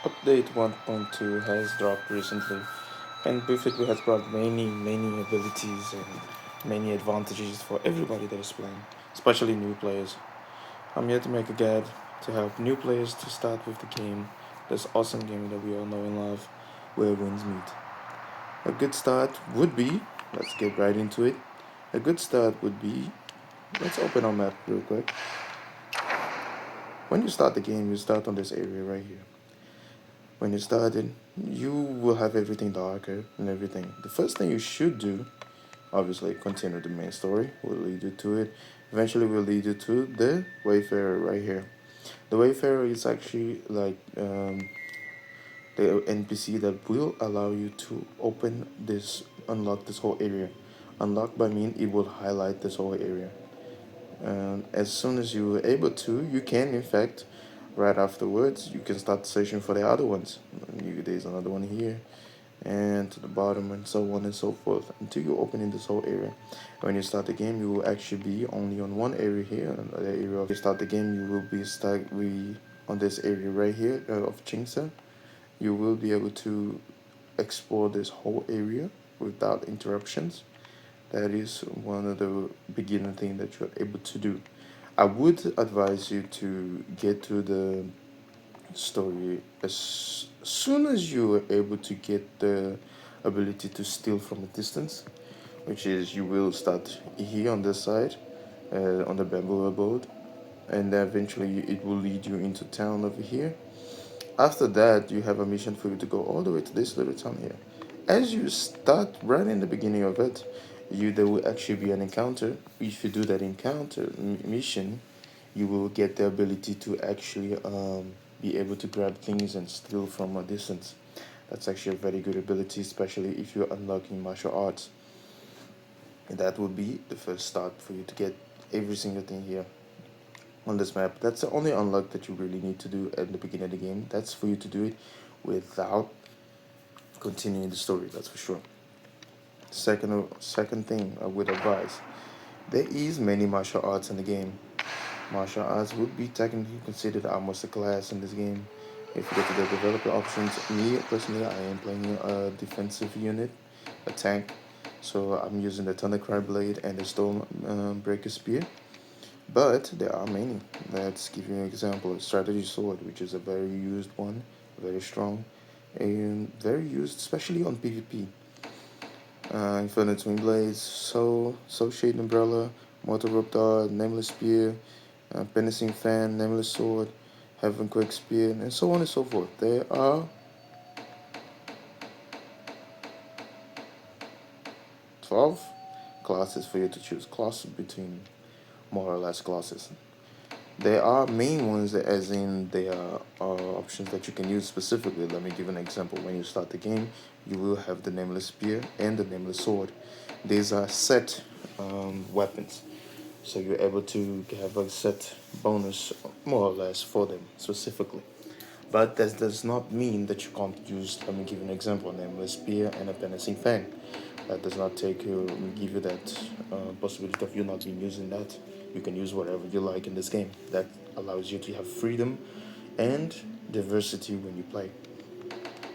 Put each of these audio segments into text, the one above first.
Update 1.2 has dropped recently, and with it, it has brought many abilities and many advantages for everybody that is playing, especially new players. I'm here to make a guide to help new players to start with the game, this awesome game that we all know and love, where wins meet. A good start would be, let's get right into it. A good start would be, let's open our map real quick. When you start the game, you start on this area right here. When you started, you will have everything darker and everything. The first thing you should do, obviously, continue the main story. Will lead you to it. Eventually, will lead you to the Wayfarer right here. The Wayfarer is actually like the NPC that will allow you to unlock this whole area. Unlock by mean it will highlight this whole area. And as soon as you are able to, you can, in fact, right afterwards, you can start searching for the other ones. There's another one here, and to the bottom, and so on and so forth, until you open in this whole area. When you start the game, you will actually be only on one area here, and the area of you start the game, you will be stuck on this area right here of Chingsa. You will be able to explore this whole area without interruptions. That is one of the beginning thing that you're able to do. I would advise you to get to the story as soon as you are able to get the ability to steal from a distance, which is you will start here on this side, on the bamboo abode, and then eventually it will lead you into town over here. After that, you have a mission for you to go all the way to this little town here. As you start right in the beginning of it, there will actually be an encounter. If you do that encounter mission, you will get the ability to actually be able to grab things and steal from a distance. That's actually a very good ability, especially if you're unlocking martial arts. And that will be the first start for you to get every single thing here on this map. That's the only unlock that you really need to do at the beginning of the game. That's for you to do it without continuing the story, that's for sure. Second thing I would advise, there is many martial arts in the game. Martial arts would be technically considered almost a class in this game. If you go to the developer options, me personally, I am playing a defensive unit, a tank. So I'm using the Thundercry Blade and the Storm Breaker Spear. But there are many. Let's give you an example. A strategy sword, which is a very used one, very strong, and very used especially on PvP. Infinite Twin Blades, Shade Umbrella, Mortal Rope Dart, Nameless Spear, Penacing Fan, Nameless Sword, Heaven Quick Spear, and so on and so forth. There are 12 classes for you to choose. Classes between more or less classes. There are main ones, as in there are options that you can use specifically. Let me give an example. When you start the game, you will have the Nameless Spear and the Nameless Sword. These are set weapons, so you're able to have a set bonus more or less for them specifically. But that does not mean that you can't use, let me give you an example, a Nameless Spear and a Penacing Fang. That does not give you that possibility of you not being using that. You can use whatever you like in this game. That allows you to have freedom and diversity when you play.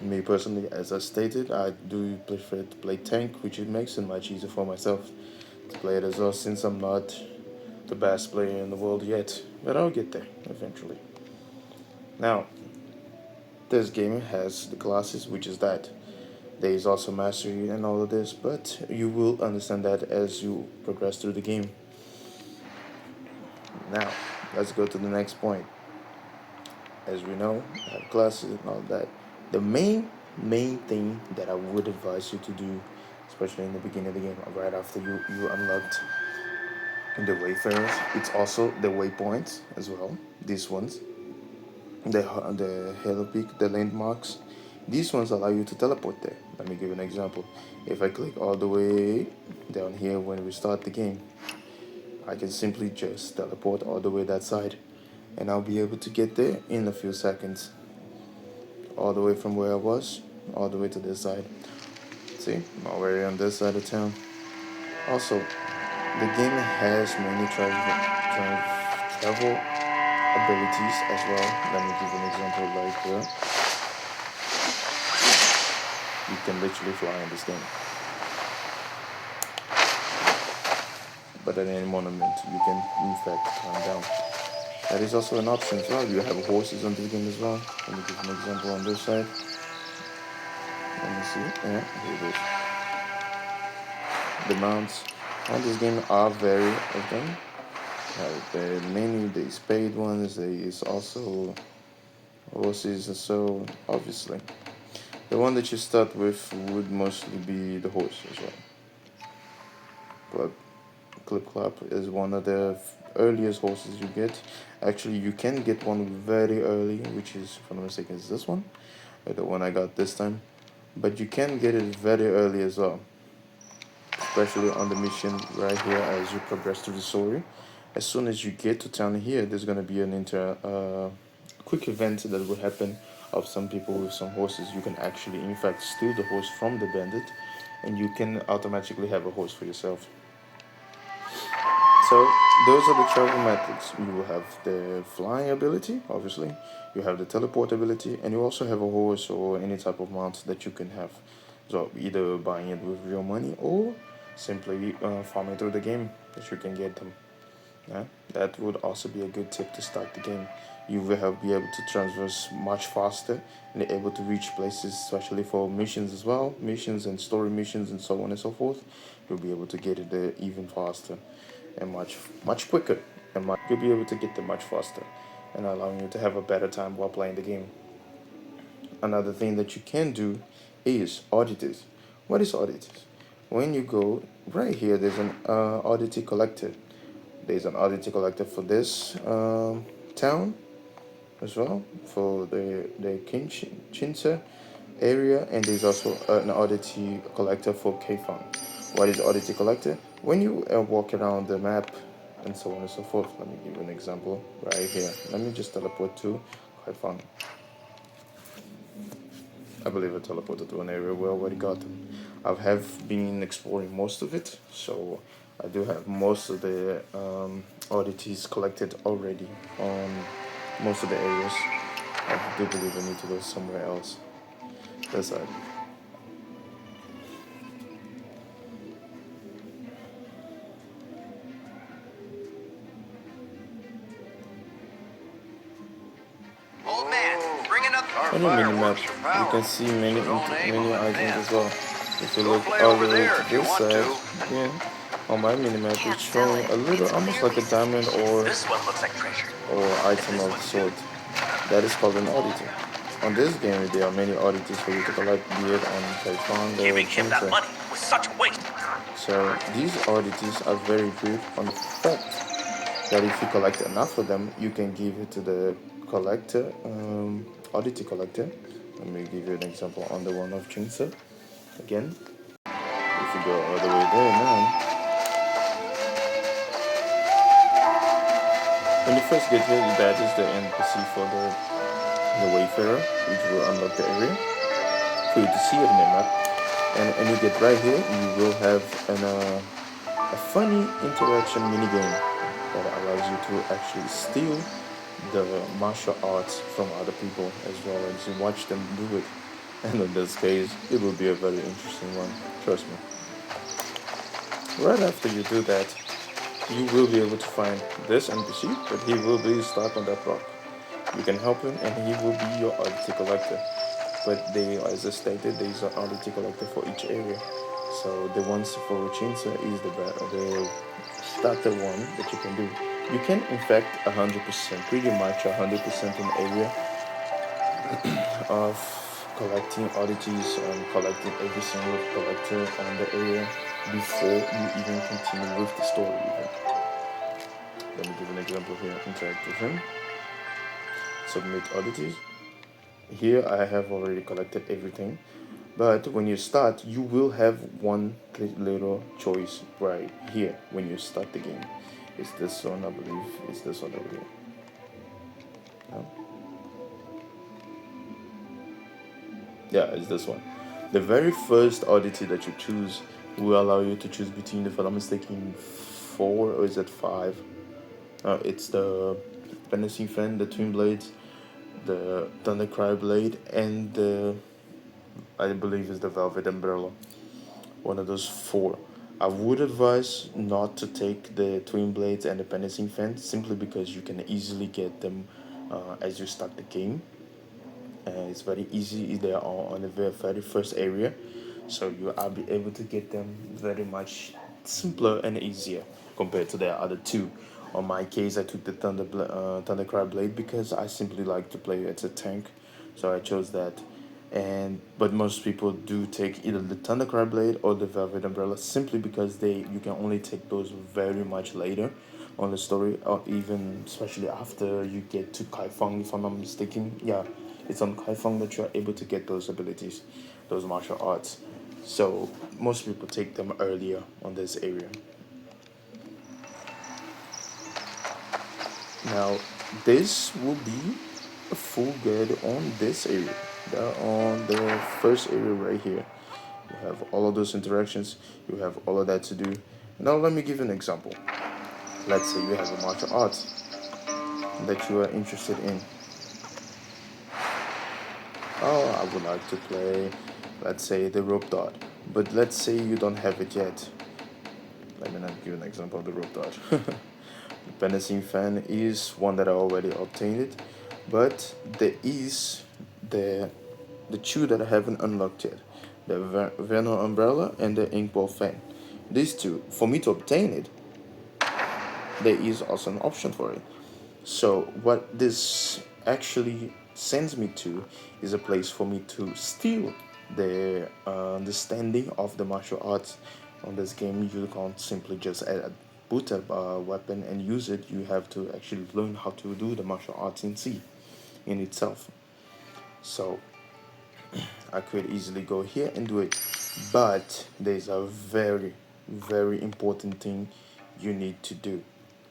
Me personally, as I stated, I do prefer to play tank, which it makes it much easier for myself to play it as well, since I'm not the best player in the world yet. But I'll get there eventually. Now, this game has the classes, which is that. There is also mastery and all of this, but you will understand that as you progress through the game. Now, let's go to the next point. As we know, I have classes and all that. The main thing that I would advise you to do, especially in the beginning of the game, right after you unlocked the wayfarers, it's also the waypoints as well. These ones, the halo peak, the landmarks. These ones allow you to teleport there. Let me give an example. If I click all the way down here when we start the game, I can simply just teleport all the way that side, and I'll be able to get there in a few seconds. All the way from where I was, all the way to this side. See, I'm already on this side of town. Also, the game has many travel abilities as well. Let me give an example like You can literally fly in this game. But at any moment, you can in fact climb down. That is also an option as well. You have horses on this game as well. Let me give an example on this side. Let me see. Yeah, here it is. The mounts on this game are very of them. There are many, the spade ones, there is also horses, and so obviously the one that you start with would mostly be the horse as well. But Clip Clap is one of the earliest horses you get. Actually, you can get one very early, which is, if I'm not mistaken, is this one, the one I got this time. But you can get it very early as well, especially on the mission right here as you progress through the story. As soon as you get to town here, there's gonna be an quick event that will happen of some people with some horses. You can actually, in fact, steal the horse from the bandit, and you can automatically have a horse for yourself. So those are the travel methods. You will have the flying ability, obviously. You have the teleport ability, and you also have a horse or any type of mount that you can have. So either buying it with real money or simply farming through the game that you can get them. Yeah, that would also be a good tip to start the game. You will be able to traverse much faster and able to reach places, especially for missions as well, missions and story missions and so on and so forth. You'll be able to get it there even faster and much quicker, and you'll be able to get there much faster, and allowing you to have a better time while playing the game. Another thing that you can do is oddities. What is oddities? When you go right here, there's an oddity collector. There's an oddity collector for this town as well, for the Chinsa area, and there's also an oddity collector for K-Farm. What is oddity collector? When you walk around the map and so on and so forth, let me give you an example right here. Let me just teleport to K-Farm. I believe I teleported to an area where I already got them. I have been exploring most of it, so I do have most of the oddities collected already on most of the areas. I do believe I need to go somewhere else. That's it. Old man, bring another. On your mini map, you can see many items as well. If you look all the way to this side, yeah, on my mini map, it's showing a little, almost like a diamond or item of the sort. That is called an oddity. On this game, there are many oddities for you to collect, be it on Typhon or Chinsa. Was such a waste. So these oddities are very good on the fact that if you collect enough of them, you can give it to the collector, oddity collector. Let me give you an example on the one of Chinsa. Again, if you go all the way there now, when you first get here, that is the NPC for the Wayfarer, which will unlock the area for you to see it in the map. And you get right here, you will have a funny interaction minigame that allows you to actually steal the martial arts from other people as well as you watch them do it. And in this case, it will be a very interesting one, trust me. Right after you do that, you will be able to find this NPC, but he will be stuck on that rock. You can help him and he will be your oddity collector. But as I stated, there is an oddity collector for each area. So the ones for Chinsa is the starter one that you can do. You can in fact 100%, pretty much 100% an area of collecting oddities and collecting every single collector on the area before you even continue with the story even. Let me give an example here. Interact with him. Submit oddities. Here I have already collected everything, but when you start, you will have one little choice right here when you start the game. It's this one, I believe. It's this one over here. Yeah, it's this one. The very first oddity that you choose will allow you to choose between, if I'm not mistaken, 4 or is it 5? It's the Menacing Fan, the Twin Blades, the Thundercry Blade, and the I believe is the Velvet Umbrella, one of those four. I would advise not to take the twin blades and the penacing fan simply because you can easily get them as you start the game. It's very easy. They are on the very first area, so you will be able to get them very much simpler and easier compared to the other two. On my case, I took the Thundercry blade because I simply like to play as a tank, so I chose that. And but most people do take either the Thundercry blade or the Velvet Umbrella simply because they you can only take those very much later on the story, or even especially after you get to Kaifeng, if I'm not mistaken. Yeah, it's on Kaifeng that you're able to get those abilities, those martial arts. So most people take them earlier on this area. Now, this will be a full guide on this area. On the first area right here. You have all of those interactions, you have all of that to do. Now, let me give you an example. Let's say you have a martial art that you are interested in. Oh, I would like to play, let's say, the rope dart. But let's say you don't have it yet. Let me not give an example of the rope dart. The Penacing fan is one that I already obtained it, but there is the two that I haven't unlocked yet, the Venom umbrella and the Inkball fan. These two, for me to obtain it, there is also an option for it. So what this actually sends me to is a place for me to steal the understanding of the martial arts. On this game, you can't simply just boot a weapon and use it. You have to actually learn how to do the martial arts in itself. So I could easily go here and do it, but there's a very, very important thing you need to do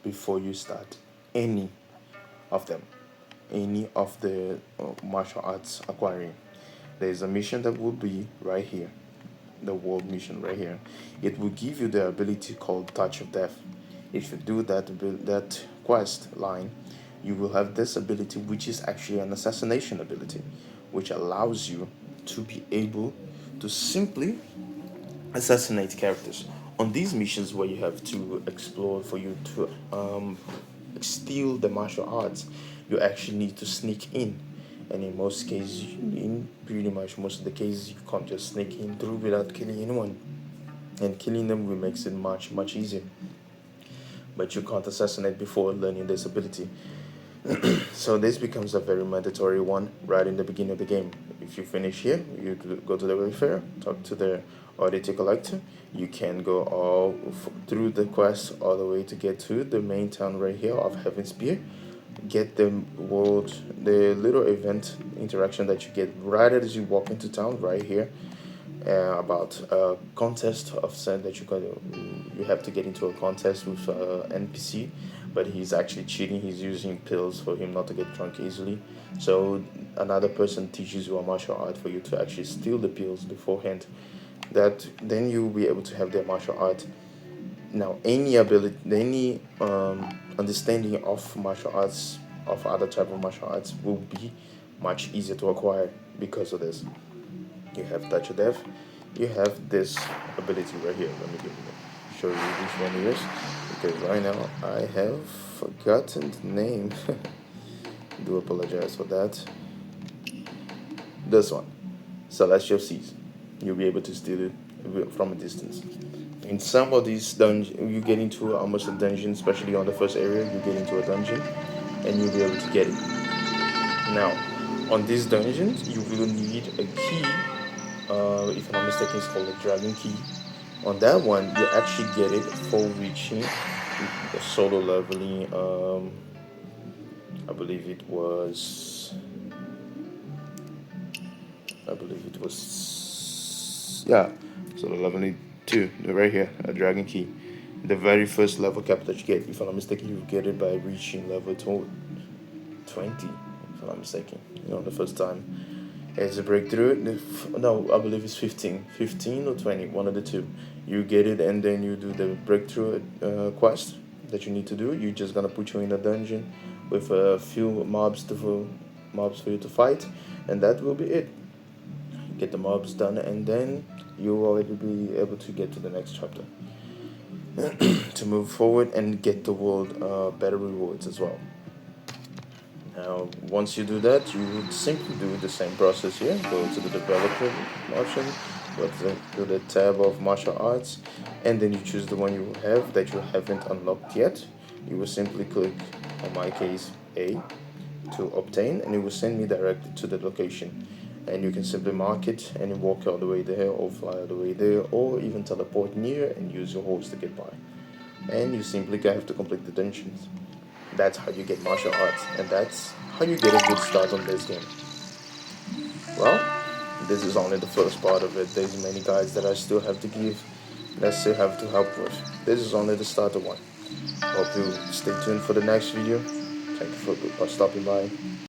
before you start any of them, any of the martial arts acquiring. There's a mission that will be right here, the world mission right here. It will give you the ability called Touch of Death. If you do that quest line, you will have this ability, which is actually an assassination ability, which allows you to be able to simply assassinate characters. On these missions where you have to explore for you to steal the martial arts, you actually need to sneak in. And in most cases, in pretty much most of the cases, you can't just sneak in through without killing anyone. And killing them will makes it much, much easier. But you can't assassinate before learning this ability. So this becomes a very mandatory one right in the beginning of the game. If you finish here, you go to the welfare, talk to the oddity collector. You can go all through the quest all the way to get to the main town right here of Heaven Spear. Get the little event interaction that you get right as you walk into town right here. About a contest of sand that you have to get into a contest with NPC, but he's actually cheating. He's using pills for him not to get drunk easily. So another person teaches you a martial art for you to actually steal the pills beforehand. That then you'll be able to have their martial art. Now, any ability, any understanding of martial arts, of other type of martial arts, will be much easier to acquire because of this. You have Touch of Death. You have this ability right here. Let me show you which one it is, because right now I have forgotten the name. Do apologize for that. This one, Celestial Seas. You'll be able to steal it from a distance. In some of these dungeons, you get into almost a dungeon, especially on the first area, you get into a dungeon, and you'll be able to get it. Now, on these dungeons, you will need a key. If I'm not mistaken, it's called a dragon key. On that one, you actually get it for reaching the solo leveling. I believe it was. I believe it was. Yeah, solo leveling 2. Right here, a dragon key. The very first level cap that you get, if I'm not mistaken, you get it by reaching level 20. If I'm not mistaken, the first time. As a breakthrough, no, I believe it's 15 or 20, one of the two. You get it, and then you do the breakthrough quest that you need to do. You're just gonna put you in a dungeon with a few mobs for you to fight, and that will be it. get the mobs done, and then you'll already be able to get to the next chapter to move forward and get the world better rewards as well. Now, once you do that, you would simply do the same process here. Go to the developer option, go to the tab of martial arts, and then you choose the one you have that you haven't unlocked yet. You will simply click, in my case, A, to obtain, and it will send me directly to the location. And you can simply mark it and walk all the way there, or fly all the way there, or even teleport near and use your horse to get by. And you simply have to complete the dungeons. That's how you get martial arts, and that's how you get a good start on this game. Well, this is only the first part of it. There's many guides that I still have to give, that I still have to help with. This is only the starter one. Hope you stay tuned for the next video. Thank you for stopping by.